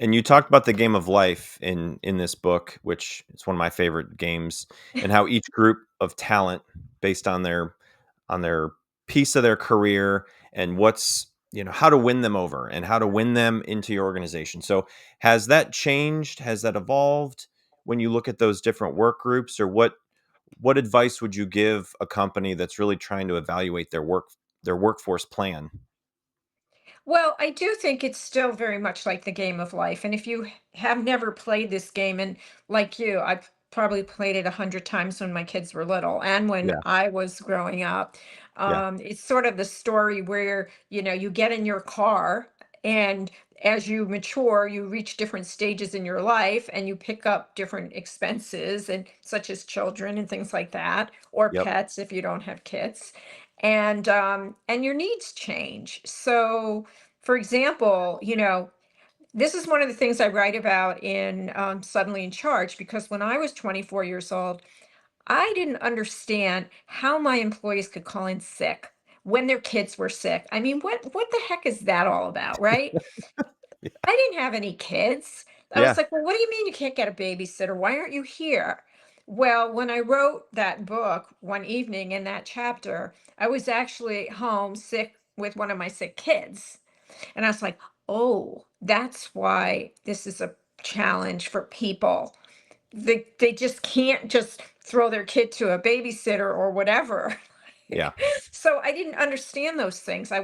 And you talked about the game of life in this book, which is one of my favorite games, and how each group of talent based on their piece of their career and what's, how to win them over and how to win them into your organization. So has that changed? Has that evolved when you look at those different work groups, or what advice would you give a company that's really trying to evaluate their workforce plan? Well, I do think it's still very much like the game of life. And if you have never played this game, and like you, I've probably played it 100 times when my kids were little and when Yeah. I was growing up. Yeah. It's sort of the story where, you get in your car, and as you mature, you reach different stages in your life and you pick up different expenses, and such as children and things like that, or Yep. pets if you don't have kids. And your needs change. So for example, this is one of the things I write about in Suddenly in Charge, because when I was 24 years old, I didn't understand how my employees could call in sick when their kids were sick. I mean, what the heck is that all about, right? I didn't have any kids. I was Yeah. like, well, what do you mean you can't get a babysitter? Why aren't you here? Well, when I wrote that book one evening in that chapter, I was actually home sick with one of my sick kids. And I was like, oh, that's why this is a challenge for people. They just can't just throw their kid to a babysitter or whatever. Yeah. So I didn't understand those things. I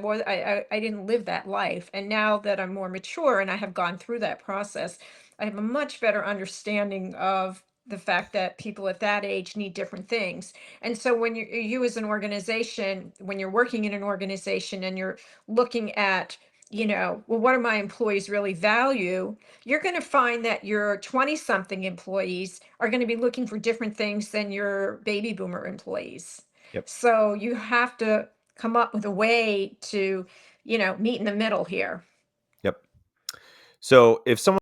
didn't live that life. And now that I'm more mature and I have gone through that process, I have a much better understanding of the fact that people at that age need different things. And so when you as an organization, when you're working in an organization and you're looking at, well, what do my employees really value? You're going to find that your 20 something employees are going to be looking for different things than your baby boomer employees. Yep. So you have to come up with a way to, meet in the middle here. Yep. So if someone